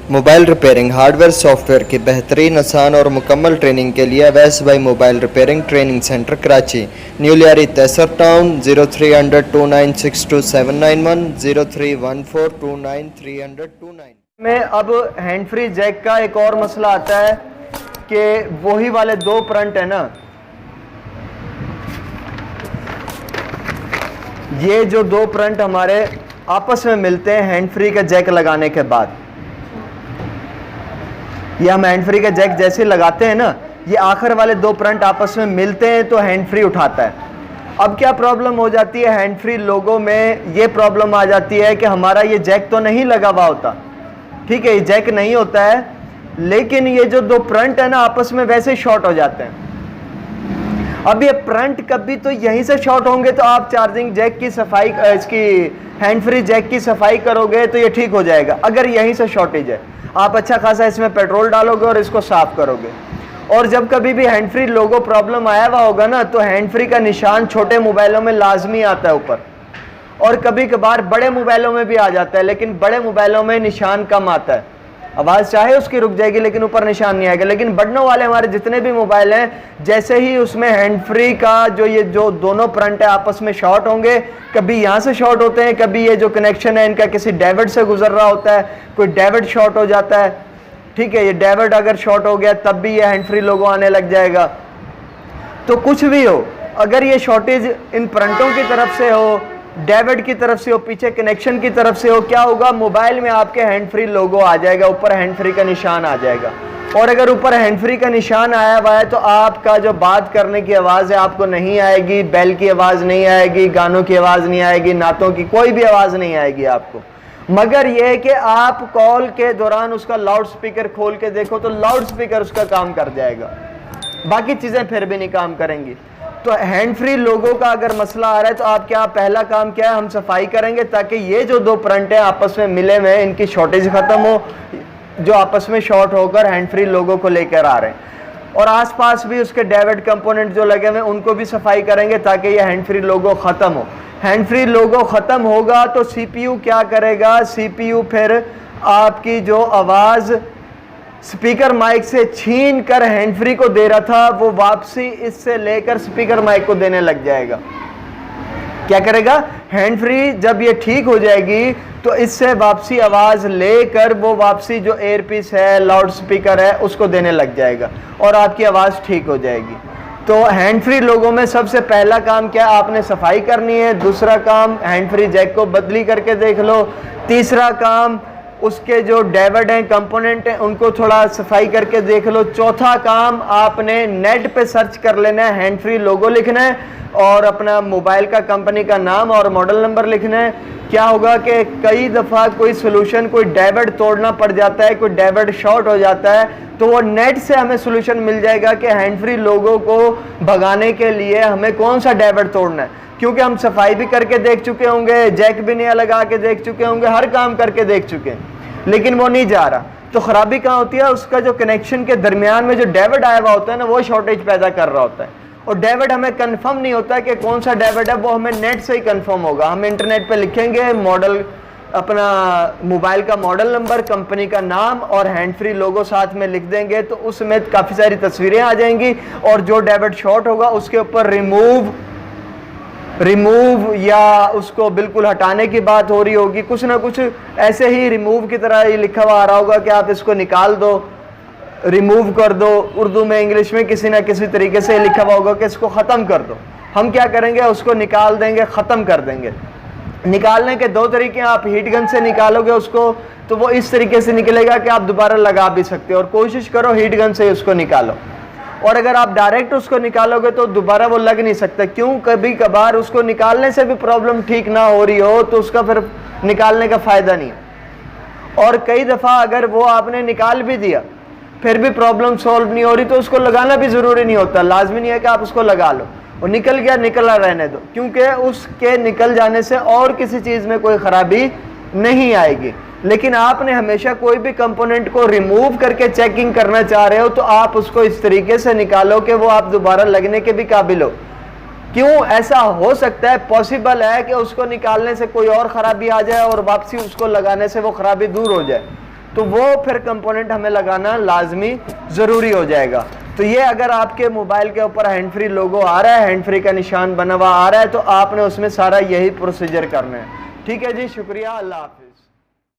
Mobile repairing hardware software की बेहतरीन आसान और मुकम्मल ट्रेनिंग के लिए अवैस भाई mobile repairing training centre Karachi, new Lyari तहसर टाउन 0300296279 0314293029 में। अब हैंड फ्री जैक का एक और मसला आता है कि वही वाले दो फ्रंट है ना, ये जो दो फ्रंट हमारे आपस में मिलते हैं हैंड फ्री का जैक लगाने के बाद, ये हम हैंड फ्री का जैक जैसे लगाते हैं ना, ये आखिर वाले दो फ्रंट आपस में मिलते हैं तो हैंड फ्री उठाता है। अब क्या प्रॉब्लम हो जाती है हैंड फ्री लोगों में, ये प्रॉब्लम आ जाती है कि हमारा ये जैक तो नहीं लगा हुआ होता, ठीक है, ये जैक नहीं होता है, लेकिन ये जो दो फ्रंट है ना आपस में वैसे शॉर्ट हो जाते हैं। अब ये फ्रंट कभी तो यहीं से शॉर्ट होंगे तो आप चार्जिंग जैक की सफाई, इसकी हैंड फ्री जैक की सफाई करोगे तो ये ठीक हो जाएगा। अगर यहीं से शॉर्टेज है, आप अच्छा खासा इसमें पेट्रोल डालोगे और इसको साफ करोगे, और जब कभी भी हैंड फ्री लोगो प्रॉब्लम आया हुआ होगा ना तो हैंड फ्री का निशान छोटे मोबाइलों में लाजमी आता है ऊपर, और कभी कभार बड़े मोबाइलों में भी आ जाता है, लेकिन बड़े मोबाइलों में निशान कम आता है, आवाज़ चाहे उसकी रुक जाएगी लेकिन ऊपर निशान नहीं आएगा। लेकिन बटनों वाले हमारे जितने भी मोबाइल हैं, जैसे ही उसमें हैंड फ्री का जो ये जो दोनों फ्रंट है आपस में शॉर्ट होंगे, कभी यहाँ से शॉर्ट होते हैं, कभी ये जो कनेक्शन है इनका किसी डेविड से गुजर रहा होता है, कोई डेविड शॉर्ट हो जाता है, ठीक है, ये डेविड अगर शॉर्ट हो गया तब भी ये हैंड फ्री लोगो आने लग जाएगा। तो कुछ भी हो, अगर ये शॉर्टेज इन फ्रंटों की तरफ से हो, डेविड की तरफ से हो, पीछे कनेक्शन की तरफ से हो, क्या होगा, मोबाइल में आपके हैंड फ्री लोगो आ जाएगा, ऊपर हैंड फ्री का निशान आ जाएगा। और अगर ऊपर हैंड फ्री का निशान आया हुआ है तो आपका जो बात करने की आवाज़ है आपको नहीं आएगी, बेल की आवाज़ नहीं आएगी, गानों की आवाज़ नहीं आएगी, नातों की कोई भी आवाज़ नहीं आएगी आपको। मगर यह है कि आप कॉल के दौरान उसका लाउड स्पीकर खोल के देखो तो लाउड स्पीकर उसका काम कर जाएगा, बाकी चीज़ें फिर भी नहीं काम करेंगी। तो हैंड फ्री लोगों का अगर मसला आ रहा है तो आप क्या, पहला काम क्या है, हम सफाई करेंगे ताकि ये जो दो फ्रंट है आपस में मिले हुए इनकी शॉर्टेज खत्म हो, जो आपस में शॉर्ट होकर हैंड फ्री लोगों को लेकर आ रहे हैं, और आसपास भी उसके डेविड कंपोनेंट जो लगे हुए उनको भी सफाई करेंगे ताकि ये हैंड फ्री लोगो ख़त्म हो। हैंड फ्री लोगो ख़त्म होगा तो सीपीयू क्या करेगा, सीपीयू फिर आपकी जो आवाज़ स्पीकर माइक से छीन कर हैंड फ्री को दे रहा था वो वापसी इससे लेकर स्पीकर माइक को देने लग जाएगा। क्या करेगा, हैंड फ्री जब ये ठीक हो जाएगी तो इससे वापसी आवाज़ लेकर वो वापसी जो एयरपीस है, लाउड स्पीकर है, उसको देने लग जाएगा और आपकी आवाज़ ठीक हो जाएगी। तो हैंड फ्री लोगों में सबसे पहला काम क्या, आपने सफाई करनी है। दूसरा काम, हैंड फ्री जैक को बदली करके देख लो। तीसरा काम, उसके जो डेविड हैं, कंपोनेंट हैं, उनको थोड़ा सफाई करके देख लो। चौथा काम, आपने नेट पे सर्च कर लेना है, हैंड फ्री लोगो लिखना है और अपना मोबाइल का कंपनी का नाम और मॉडल नंबर लिखना है। क्या होगा कि कई दफ़ा कोई सोल्यूशन, कोई डेविड तोड़ना पड़ जाता है, कोई डेविड शॉर्ट हो जाता है, तो वो नेट से हमें सोल्यूशन मिल जाएगा कि हैंड फ्री लोगों को भगाने के लिए हमें कौन सा डेविड तोड़ना है, क्योंकि हम सफाई भी करके देख चुके होंगे, जैक भी नया लगा के देख चुके होंगे, हर काम करके देख चुके हैं, लेकिन वो नहीं जा रहा। तो ख़राबी कहाँ होती है, उसका जो कनेक्शन के दरमियान में जो डेविड आया हुआ होता है ना, वो शॉर्टेज पैदा कर रहा होता है। और डेविड हमें कंफर्म नहीं होता कि कौन सा डेविड है, वो हमें नेट से ही कंफर्म होगा। हम इंटरनेट पे लिखेंगे मॉडल, अपना मोबाइल का मॉडल नंबर, कंपनी का नाम और हैंड फ्री लोगो साथ में लिख देंगे तो उसमें काफ़ी सारी तस्वीरें आ जाएंगी, और जो डेविड शॉर्ट होगा उसके ऊपर रिमूव या उसको बिल्कुल हटाने की बात हो रही होगी, कुछ ना कुछ ऐसे ही रिमूव की तरह ही लिखा हुआ आ रहा होगा कि आप इसको निकाल दो, रिमूव कर दो। उर्दू में, इंग्लिश में किसी ना किसी तरीके से लिखा हुआ होगा कि इसको ख़त्म कर दो। हम क्या करेंगे, उसको निकाल देंगे, ख़त्म कर देंगे। निकालने के दो तरीके, आप हीट गन से निकालोगे उसको तो वो इस तरीके से निकलेगा कि आप दोबारा लगा भी सकते हो, और कोशिश करो हीट गन से उसको निकालो। और अगर आप डायरेक्ट उसको निकालोगे तो दोबारा वो लग नहीं सकता, क्यों, कभी कभार उसको निकालने से भी प्रॉब्लम ठीक ना हो रही हो तो उसका फिर निकालने का फ़ायदा नहीं। और कई दफ़ा अगर वो आपने निकाल भी दिया फिर भी प्रॉब्लम सॉल्व नहीं हो रही तो उसको लगाना भी ज़रूरी नहीं होता, लाजमी नहीं है कि आप उसको लगा लो, और निकल गया निकला रहने दो, क्योंकि उसके निकल जाने से और किसी चीज़ में कोई ख़राबी नहीं आएगी। लेकिन आपने हमेशा कोई भी कंपोनेंट को रिमूव करके चेकिंग करना चाह रहे हो तो आप उसको इस तरीके से निकालो कि वो आप दोबारा लगने के भी काबिल हो। क्यों ऐसा हो सकता है, पॉसिबल है कि उसको निकालने से कोई और ख़राबी आ जाए और वापसी उसको लगाने से वो ख़राबी दूर हो जाए। तो वो फिर कंपोनेंट हमें लगाना लाजमी ज़रूरी हो जाएगा। तो ये अगर आपके मोबाइल के ऊपर हैंड फ्री लोगो आ रहा है, हैंड फ्री का निशान बना हुआ आ रहा है, तो आपने उसमें सारा यही प्रोसीजर करना है। ठीक है जी, शुक्रिया, अल्लाह हाफिज़।